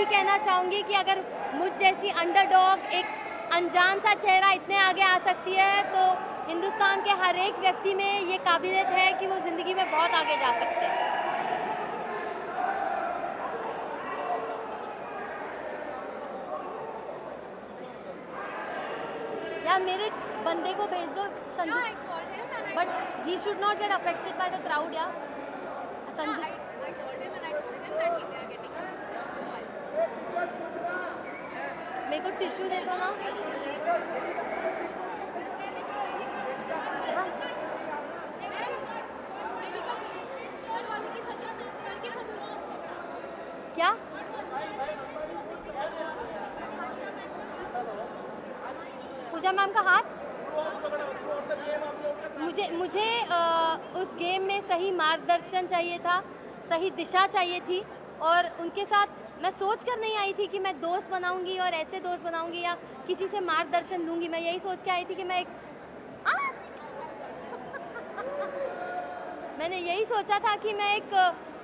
यही कहना चाहूँगी कि अगर मुझ जैसी अंडरडॉग एक अनजान सा चेहरा इतने आगे आ सकती है, तो हिंदुस्तान के हर एक व्यक्ति में ये काबिलियत है कि वो ज़िंदगी में बहुत आगे जा सकते हैं। यार मेरे बंदे को भेज दो Sanju, but he should not get affected by the crowd. या संजू, मेरे को टिश्यू दे दो ना। क्या पूजा मैम का हाथ? मुझे उस गेम में सही मार्गदर्शन चाहिए था, सही दिशा चाहिए थी, और उनके साथ मैं सोच कर नहीं आई थी कि मैं दोस्त बनाऊंगी और ऐसे दोस्त बनाऊंगी या किसी से मार्गदर्शन लूंगी। मैं यही सोच के आई थी कि मैं एक मैंने यही सोचा था कि मैं एक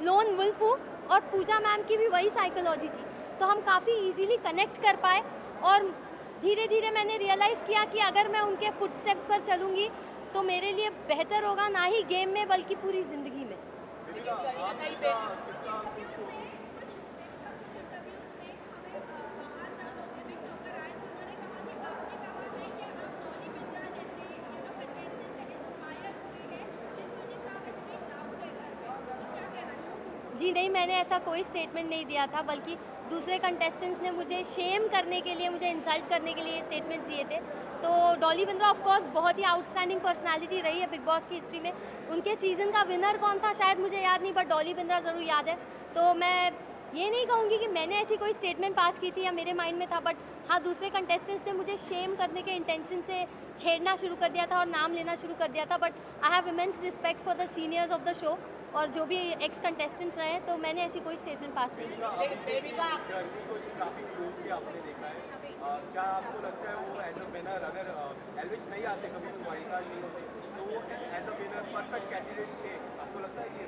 लोन वुल्फ हूँ, और पूजा मैम की भी वही साइकोलॉजी थी, तो हम काफ़ी इजीली कनेक्ट कर पाए। और धीरे धीरे मैंने रियलाइज़ किया कि अगर मैं उनके फुटस्टेप्स पर चलूँगी तो मेरे लिए बेहतर होगा, ना ही गेम में बल्कि पूरी ज़िंदगी में। जी नहीं, मैंने ऐसा कोई स्टेटमेंट नहीं दिया था, बल्कि दूसरे कंटेस्टेंट्स ने मुझे शेम करने के लिए, मुझे इंसल्ट करने के लिए ये स्टेटमेंट्स दिए थे। तो डॉली बिंद्रा ऑफ कोर्स बहुत ही आउटस्टैंडिंग पर्सनालिटी रही है बिग बॉस की हिस्ट्री में। उनके सीज़न का विनर कौन था शायद मुझे याद नहीं, बट डॉली बिंद्रा ज़रूर याद है। तो मैं ये नहीं कहूँगी कि मैंने ऐसी कोई स्टेटमेंट पास की थी या मेरे माइंड में था, बट हाँ, दूसरे कंटेस्टेंट्स ने मुझे शेम करने के इंटेंशन से छेड़ना शुरू कर दिया था और नाम लेना शुरू कर दिया था। But I have immense respect for the seniors of the show, और जो भी एक्स कंटेस्टेंट्स रहे, तो मैंने ऐसी कोई स्टेटमेंट पास नहीं की। क्या आपको लगता है वो एज अ विनर, अगर एल्विश नहीं आते कभी तो वाइल्ड कार्ड नहीं होते, तो वो as a winner perfect candidate थे, आपको लगता है ये?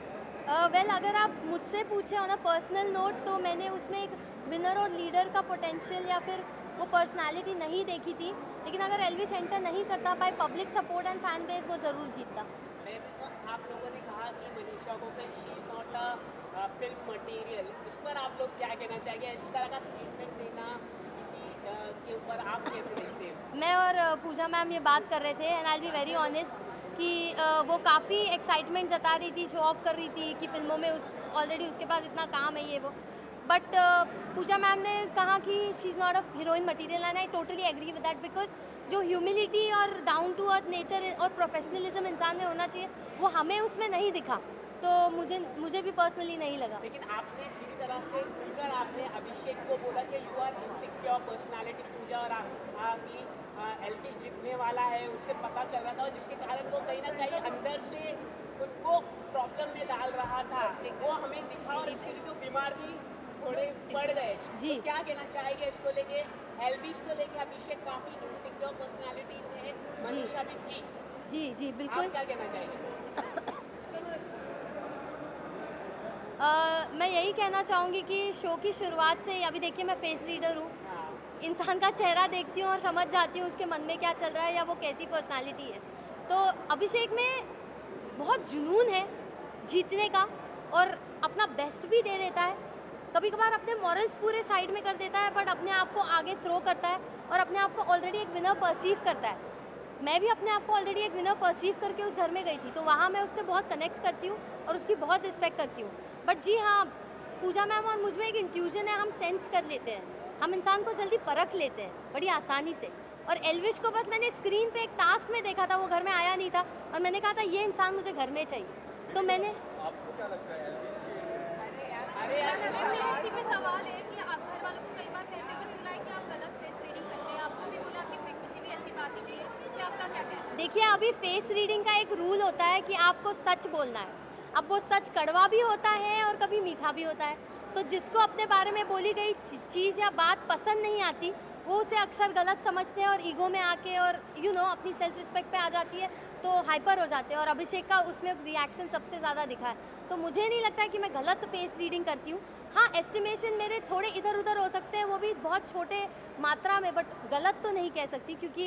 वेल, अगर आप मुझसे पूछे ऑन अ पर्सनल नोट, तो मैंने उसमें एक विनर और लीडर का पोटेंशियल या फिर वो पर्सनालिटी नहीं देखी थी। लेकिन अगर एल्विश एंटर नहीं करता, by public support and fan base वो ज़रूर जीतता। आप लोगों ने कहा कि मनीषा कोकर she is not a film material, इस पर आप लोग क्या कहना चाहेंगे? इस तरह का स्टेटमेंट देना किसी के ऊपर आप कैसे देखते हैं? मैं और पूजा मैम ये बात कर रहे थे, and I will be very honest कि वो काफ़ी एक्साइटमेंट जता रही थी, शो ऑफ कर रही थी कि फिल्मों में ऑलरेडी उसके पास इतना काम है, ये वो। बट पूजा मैम ने कहा कि she is not a heroine material, and I totally agree with that, because जो ह्यूमिलिटी और डाउन टू अर्थ नेचर और प्रोफेशनलिज्म इंसान में होना चाहिए, वो हमें उसमें नहीं दिखा। तो मुझे भी पर्सनली नहीं लगा। लेकिन आपने सीधी तरह से खुलकर आपने अभिषेक को बोला कि यू आर इनसिक्योर पर्सनालिटी पूजा, और कि एल्विश जीतने वाला है, उससे पता चल रहा था, और जिसके कारण वो कहीं ना कहीं अंदर से खुद को प्रॉब्लम में डाल रहा था, वो हमें दिखा, और इसके लिए तो बीमार भी थोड़े पड़ गए। जी। तो क्या कहना चाहेंगे इसको लेके? एल्विश को लेके अभिषेक काफी इनसिक्योर पर्सनालिटी थे, मनीषा भी थी। जी जी बिल्कुल। आप क्या कहना चाहेंगे? मैं यही कहना चाहूँगी कि शो की शुरुआत से अभी देखिए, मैं फेस रीडर हूँ, इंसान का चेहरा देखती हूँ और समझ जाती हूँ उसके मन में क्या चल रहा है या वो कैसी पर्सनालिटी है। तो अभिषेक में बहुत जुनून है जीतने का, और अपना बेस्ट भी दे देता है। कभी कभार अपने मॉरल्स पूरे साइड में कर देता है, बट अपने आप को आगे थ्रो करता है और अपने आप को ऑलरेडी एक विनर परसीव करता है। मैं भी अपने आप को ऑलरेडी एक विनर परसीव करके उस घर में गई थी, तो वहाँ मैं उससे बहुत कनेक्ट करती हूँ और उसकी बहुत रिस्पेक्ट करती हूँ। बट जी हाँ, पूजा मैम और मुझ में एक इंट्यूजन है, हम सेंस कर लेते हैं, हम इंसान को जल्दी परख लेते हैं बड़ी आसानी से। और एल्विश को बस मैंने स्क्रीन पे एक टास्क में देखा था, वो घर में आया नहीं था, और मैंने कहा था ये इंसान मुझे घर में चाहिए, तो मैंने। आपको क्या लगता है इसी पे सवाल है कि आप घर वालों को कई बार कहते हुए सुना है कि आप गलत फेस रीडिंग करते हैं, आपको भी बोला कि पिंकी भी ऐसी बात ही की है, इस पे आपका क्या कहना है? देखिए, अभी फेस रीडिंग का एक रूल होता है कि आपको सच बोलना है। अब वो सच कड़वा भी होता है और कभी मीठा भी होता है, तो जिसको अपने बारे में बोली गई चीज़ या बात पसंद नहीं आती, वो उसे अक्सर गलत समझते हैं और ईगो में आके और अपनी सेल्फ रिस्पेक्ट पे आ जाती है, तो हाइपर हो जाते हैं। और अभिषेक का उसमें रिएक्शन सबसे ज़्यादा दिखा है, तो मुझे नहीं लगता है कि मैं गलत फेस रीडिंग करती हूँ। हाँ, एस्टिमेशन मेरे थोड़े इधर उधर हो सकते हैं, वो भी बहुत छोटे मात्रा में, बट गलत तो नहीं कह सकती क्योंकि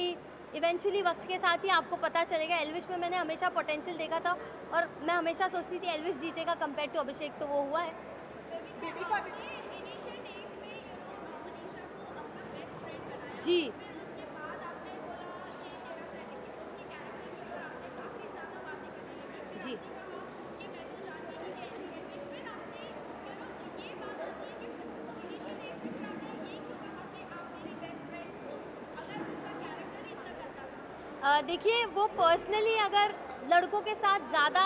इवेंचुअली वक्त के साथ ही आपको पता चलेगा। एल्विश में मैंने हमेशा पोटेंशियल देखा था और मैं हमेशा सोचती थी एल्विश जीतेगा कंपेयर टू अभिषेक, तो वो हुआ है। जी जी देखिए, वो पर्सनली अगर लड़कों के साथ ज़्यादा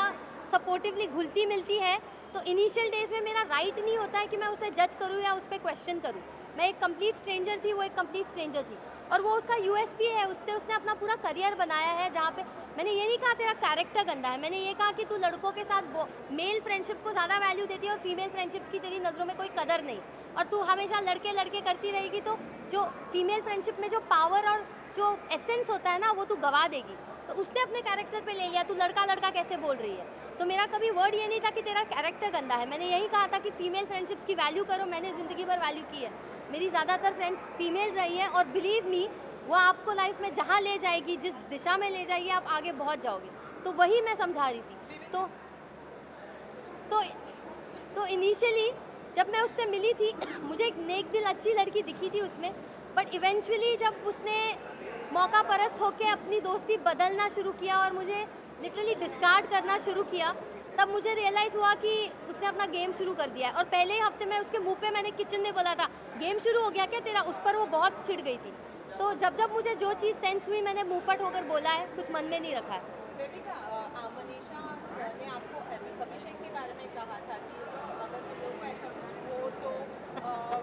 सपोर्टिवली घुलती मिलती है तो इनिशियल डेज में मेरा राइट नहीं होता है कि मैं उसे जज करूँ या उस पर क्वेश्चन करूँ। मैं एक कंप्लीट स्ट्रेंजर थी, वो एक कंप्लीट स्ट्रेंजर थी, और वो उसका यूएसपी है, उससे उसने अपना पूरा करियर बनाया है। जहाँ पे मैंने ये नहीं कहा तेरा कैरेक्टर गंदा है, मैंने ये कहा कि तू लड़कों के साथ मेल फ्रेंडशिप को ज़्यादा वैल्यू देती है और फीमेल फ्रेंडशिप्स की तेरी नज़रों में कोई कदर नहीं, और तू हमेशा लड़के लड़के करती रहेगी तो जो फीमेल फ्रेंडशिप में जो पावर और जो एसेंस होता है ना, वो तू गवा देगी। तो उसने अपने कैरेक्टर पे ले लिया, तू लड़का लड़का कैसे बोल रही है। तो मेरा कभी वर्ड ये नहीं था कि तेरा कैरेक्टर गंदा है, मैंने यही कहा था कि फीमेल फ्रेंडशिप्स की वैल्यू करो। मैंने ज़िंदगी भर वैल्यू की है, मेरी ज़्यादातर फ्रेंड्स फीमेल्स रही हैं, और बिलीव मी वो आपको लाइफ में जहाँ ले जाएगी, जिस दिशा में ले जाएगी, आप आगे पहुँच जाओगे। तो वही मैं समझा रही थी। तो इनिशियली जब मैं उससे मिली थी मुझे एक नेक दिल अच्छी लड़की दिखी थी उसमें, बट इवेंचुअली जब उसने मौका परस्त होकर अपनी दोस्ती बदलना शुरू किया और मुझे लिटरली डिस्कार्ड करना शुरू किया, तब मुझे रियलाइज़ हुआ कि उसने अपना गेम शुरू कर दिया है। और पहले ही हफ्ते में उसके मुंह पे मैंने किचन में बोला था गेम शुरू हो गया क्या तेरा, उस पर वो बहुत चिढ़ गई थी। तो जब मुझे जो चीज़ सेंस हुई मैंने मुंहफट होकर बोला है, कुछ मन में नहीं रखा है। बेबिका, मनीषा ने आपको अभिषेक के बारे में कहा था कि अगर तुम लोग का ऐसा कुछ हो तो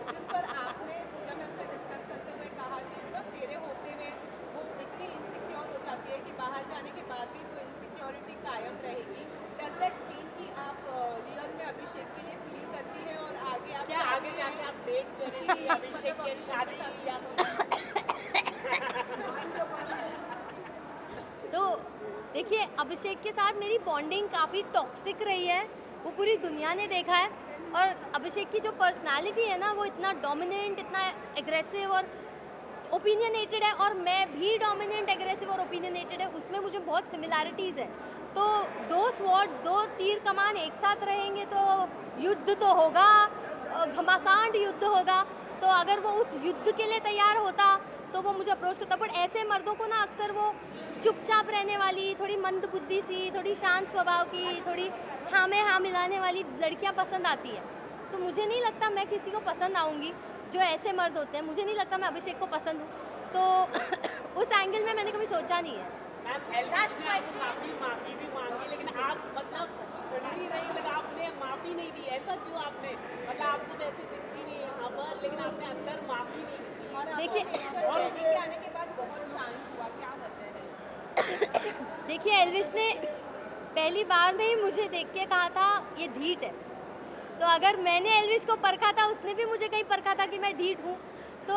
जिस पर आपने जब हमसे डिस्कस करते हुए कहा कि तेरे होते हुए वो इतनी इनसिक्योर हो जाती है कि बाहर जाने के बाद भी वो इनसिक्योरिटी कायम रहेगी। डज दैट मीन कि आप रियल में अभिषेक के लिए फील करती हैं और आगे आप क्या आगे जाके आप डेट करेंगी अभिषेक के शादी या तो देखिए, अभिषेक के साथ मेरी बॉन्डिंग काफ़ी टॉक्सिक रही है, वो पूरी दुनिया ने देखा है। और अभिषेक की जो पर्सनालिटी है ना, वो इतना डोमिनेंट, इतना एग्रेसिव और ओपिनियनेटेड है, और मैं भी डोमिनेंट, एग्रेसिव और ओपिनियनेटेड है, उसमें मुझे बहुत सिमिलैरिटीज़ है। तो दो स्वॉर्ड्स, दो तीर कमान एक साथ रहेंगे तो युद्ध तो होगा, घमासान युद्ध होगा। तो अगर वो उस युद्ध के लिए तैयार होता तो वो मुझे अप्रोच करता, बट ऐसे मर्दों को ना अक्सर वो चुपचाप रहने वाली, थोड़ी मंद बुद्धि सी, थोड़ी शांत स्वभाव की, थोड़ी हाँ में हाँ मिलाने वाली लड़कियां पसंद आती हैं। तो मुझे नहीं लगता मैं किसी को पसंद आऊँगी जो ऐसे मर्द होते हैं। मुझे नहीं लगता मैं अभिषेक को पसंद हूँ, तो उस एंगल में मैंने कभी सोचा नहीं है। मैम एल्विश ने आपसे माफी भी मांगी, लेकिन आप मतलब सुन ही रही, लेकिन आपने माफी नहीं दी, ऐसा क्यों आपने? मतलब आप तो वैसे दिखती नहीं यहाँ पर, लेकिन आपने अंदर माफी नहीं दी। देखिए आने के बाद बहुत शांत हुआ, क्या वजह है? देखिए, एल्विश ने पहली बार में ही मुझे देख के कहा था ये ढीठ है। तो अगर मैंने एल्विश को परखा था, उसने भी मुझे कहीं परखा था कि मैं ढीठ हूँ, तो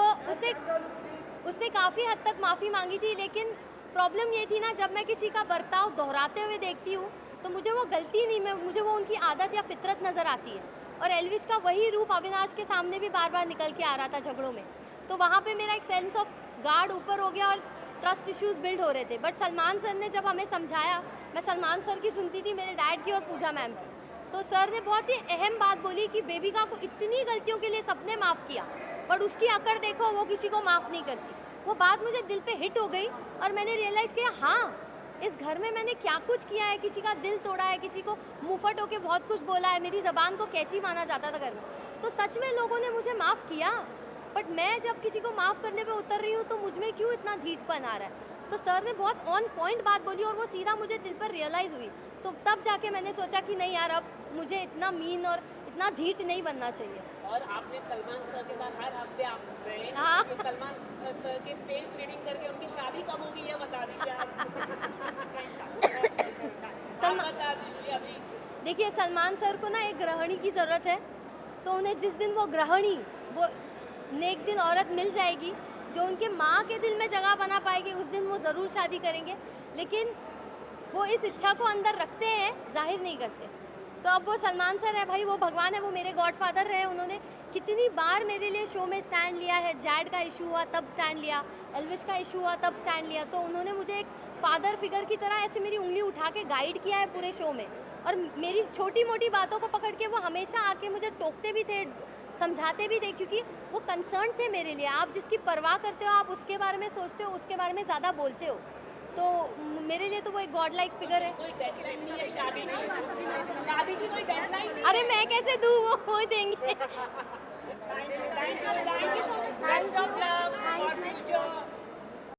उसने काफ़ी हद तक माफ़ी मांगी थी। लेकिन प्रॉब्लम ये थी ना, जब मैं किसी का बर्ताव दोहराते हुए देखती हूँ तो मुझे वो गलती नहीं, मुझे वो उनकी आदत या फितरत नज़र आती है। और एल्विश का वही रूप अविनाश के सामने भी बार बार निकल के आ रहा था झगड़ों में, तो वहाँ पे मेरा एक सेंस ऑफ गार्ड ऊपर हो गया और ट्रस्ट इश्यूज बिल्ड हो रहे थे। बट सलमान सर ने जब हमें समझाया, मैं सलमान सर की सुनती थी, मेरे डैड की और पूजा मैम की, तो सर ने बहुत ही अहम बात बोली कि बेबिका को इतनी गलतियों के लिए सबने माफ़ किया, बट उसकी अकड़ देखो, वो किसी को माफ़ नहीं करती। वो बात मुझे दिल पे हिट हो गई और मैंने रियलाइज़ किया, हाँ इस घर में मैंने क्या कुछ किया है, किसी का दिल तोड़ा है, किसी को मुंहफट होके बहुत कुछ बोला है, मेरी ज़बान को कैची माना जाता था घर में। तो सच में लोगों ने मुझे माफ़ किया, बट मैं जब किसी को माफ़ करने पे उतर रही हूँ तो मुझ में क्यों इतना ढीठपन आ रहा है। तो सर ने बहुत ऑन पॉइंट बात बोली और वो सीधा मुझे दिल पर रियलाइज़ हुई। तो तब जाके मैंने सोचा कि नहीं यार, अब मुझे इतना मीन और इतना ढीठ नहीं बनना चाहिए। और आपने सलमान सर के साथ हर हफ्ते आप गए, हाँ। तो सलमान सर के फेस रीडिंग करके उनकी शादी कब होगी ये बता दीजिए आप। बता दीजिए अभी। देखिए, सलमान सर को ना एक गृहिणी की ज़रूरत है, तो उन्हें जिस दिन वो गृहिणी, वो नेक दिल औरत मिल जाएगी जो उनके माँ के दिल में जगह बना पाएगी, उस दिन वो ज़रूर शादी करेंगे। लेकिन वो इस इच्छा को अंदर रखते हैं, जाहिर नहीं करते। तो अब वो सलमान सर है भाई, वो भगवान है, वो मेरे गॉडफादर रहे। उन्होंने कितनी बार मेरे लिए शो में स्टैंड लिया है। जैड का इशू हुआ तब स्टैंड लिया, एल्विश का इशू हुआ तब स्टैंड लिया। तो उन्होंने मुझे एक फादर फिगर की तरह ऐसे मेरी उंगली उठा के गाइड किया है पूरे शो में। और मेरी छोटी मोटी बातों को पकड़ के वो हमेशा आके मुझे टोकते भी थे, समझाते भी थे, क्योंकि वो कंसर्न थे मेरे लिए। आप जिसकी परवाह करते हो, आप उसके बारे में सोचते हो, उसके बारे में ज़्यादा बोलते हो। तो मेरे लिए तो वो एक गॉड लाइक फिगर है। कोई डेडलाइन नहीं है शादी की, शादी की कोई डेडलाइन नहीं अरे मैं कैसे दूँ, वो देंगे। है। Thank you best of luck for future.